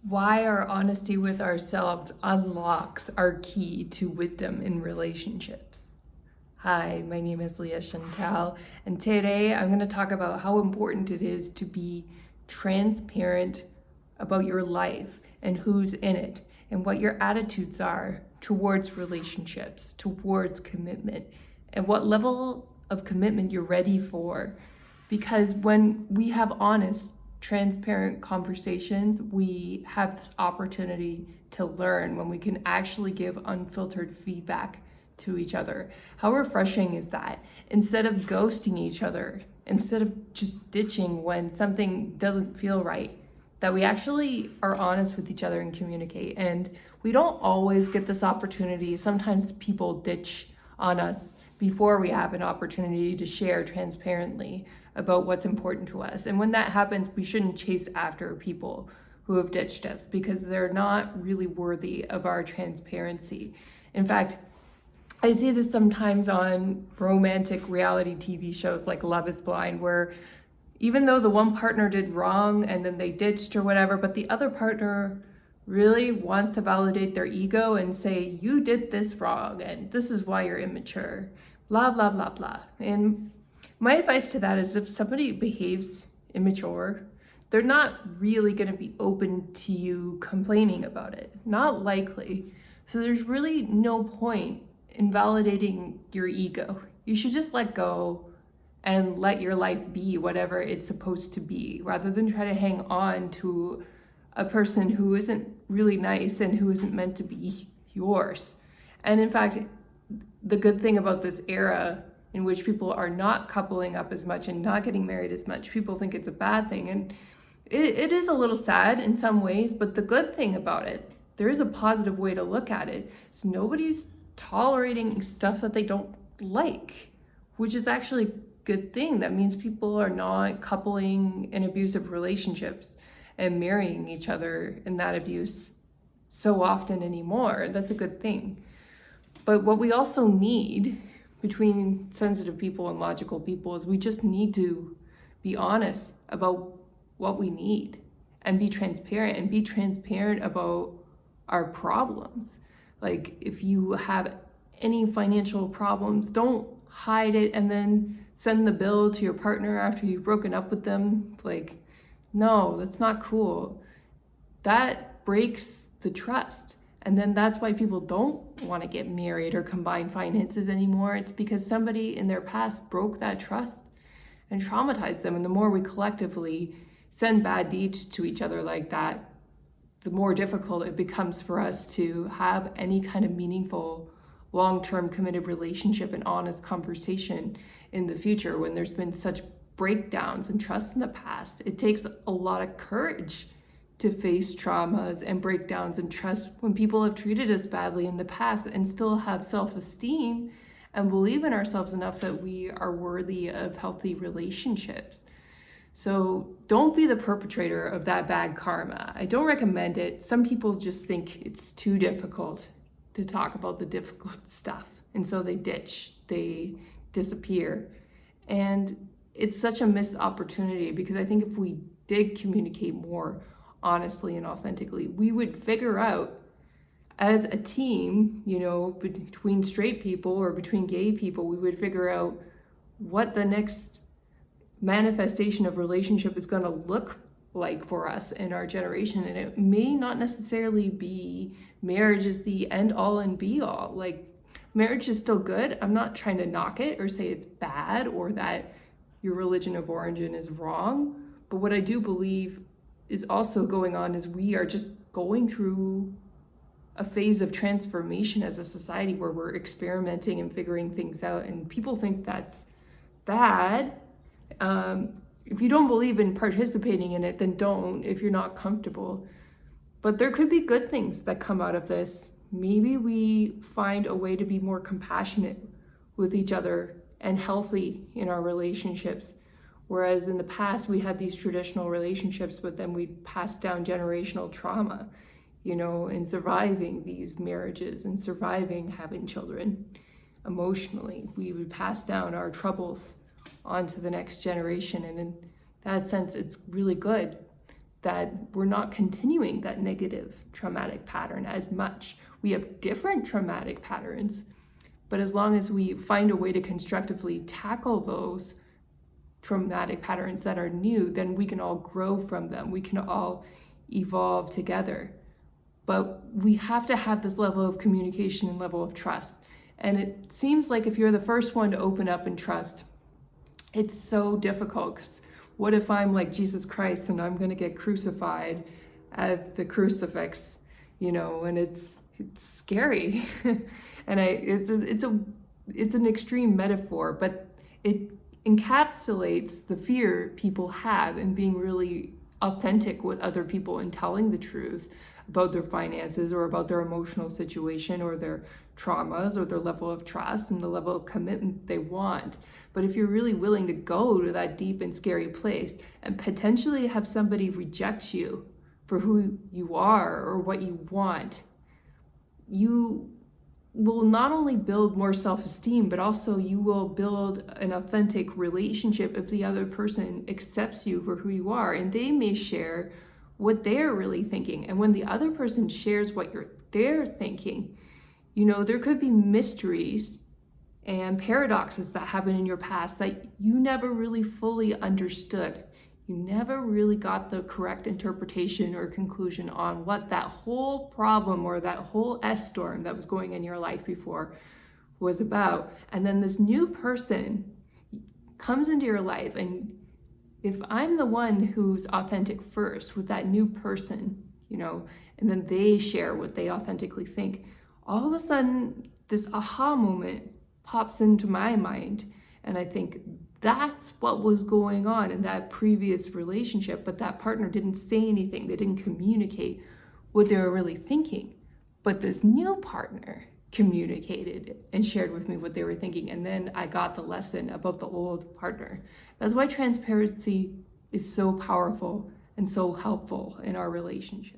Why our honesty with ourselves unlocks our key to wisdom in relationships. Hi, my name is Leah Chantal, and today I'm going to talk about how important it is to be transparent about your life and who's in it, and what your attitudes are towards relationships, towards commitment, and what level of commitment you're ready for. Because when we have honest, transparent conversations, we have this opportunity to learn when we can actually give unfiltered feedback to each other. How refreshing is that? Instead of ghosting each other, instead of just ditching when something doesn't feel right, that we actually are honest with each other and communicate. And we don't always get this opportunity. Sometimes people ditch on us before we have an opportunity to share transparently about what's important to us. And when that happens, we shouldn't chase after people who have ditched us because they're not really worthy of our transparency. In fact, I see this sometimes on romantic reality TV shows like Love is Blind, where even though the one partner did wrong and then they ditched or whatever, but the other partner really wants to validate their ego and say, you did this wrong and this is why you're immature, blah, blah, blah, blah. And my advice to that is if somebody behaves immature, they're not really going to be open to you complaining about it. Not likely. So there's really no point in validating your ego. You should just let go and let your life be whatever it's supposed to be, rather than try to hang on to a person who isn't really nice and who isn't meant to be yours. And in fact, the good thing about this era in which people are not coupling up as much and not getting married as much, people think it's a bad thing. And it is a little sad in some ways, but the good thing about it, there is a positive way to look at it. So nobody's tolerating stuff that they don't like, which is actually a good thing. That means people are not coupling in abusive relationships and marrying each other in that abuse so often anymore. That's a good thing. But what we also need between sensitive people and logical people is we just need to be honest about what we need and be transparent about our problems. Like if you have any financial problems, don't hide it and then send the bill to your partner after you've broken up with them. Like, no, that's not cool. That breaks the trust. And then that's why people don't want to get married or combine finances anymore. It's because somebody in their past broke that trust and traumatized them. And the more we collectively send bad deeds to each other like that, the more difficult it becomes for us to have any kind of meaningful, long-term committed relationship and honest conversation in the future when there's been such breakdowns in trust in the past. It takes a lot of courage to face traumas and breakdowns in trust when people have treated us badly in the past and still have self-esteem and believe in ourselves enough that we are worthy of healthy relationships. So don't be the perpetrator of that bad karma. I don't recommend it. Some people just think it's too difficult to talk about the difficult stuff. And so they ditch, they disappear. And it's such a missed opportunity because I think if we did communicate more honestly and authentically, we would figure out as a team, between straight people or between gay people, we would figure out what the next manifestation of relationship is going to look like for us in our generation. And it may not necessarily be marriage is the end all and be all. Like, marriage is still good. I'm not trying to knock it or say it's bad or that your religion of origin is wrong. But what I do believe is also going on is we are just going through a phase of transformation as a society where we're experimenting and figuring things out. And people think that's bad. If you don't believe in participating in it, then don't if you're not comfortable. But there could be good things that come out of this. Maybe we find a way to be more compassionate with each other and healthy in our relationships. Whereas in the past, we had these traditional relationships, but then we passed down generational trauma, in surviving these marriages and surviving having children emotionally. We would pass down our troubles onto the next generation. And in that sense, it's really good that we're not continuing that negative traumatic pattern as much. We have different traumatic patterns, but as long as we find a way to constructively tackle those traumatic patterns that are new, then we can all grow from them. We can all evolve together. But we have to have this level of communication and level of trust. And it seems like if you're the first one to open up and trust, it's so difficult. 'Cause what if I'm like Jesus Christ and I'm going to get crucified at the crucifix, and it's scary. And it's an extreme metaphor, but it encapsulates the fear people have in being really authentic with other people and telling the truth about their finances or about their emotional situation or their traumas or their level of trust and the level of commitment they want. But if you're really willing to go to that deep and scary place and potentially have somebody reject you for who you are or what you want, you will not only build more self-esteem, but also you will build an authentic relationship if the other person accepts you for who you are, and they may share what they're really thinking. And when the other person shares what they're thinking, there could be mysteries and paradoxes that happen in your past that you never really fully understood. You never really got the correct interpretation or conclusion on what that whole problem or that whole S-storm that was going in your life before was about. And then this new person comes into your life, and if I'm the one who's authentic first with that new person, and then they share what they authentically think, all of a sudden this aha moment pops into my mind, and I think that's what was going on in that previous relationship, but that partner didn't say anything. They didn't communicate what they were really thinking. But this new partner communicated and shared with me what they were thinking, and then I got the lesson about the old partner. That's why transparency is so powerful and so helpful in our relationship.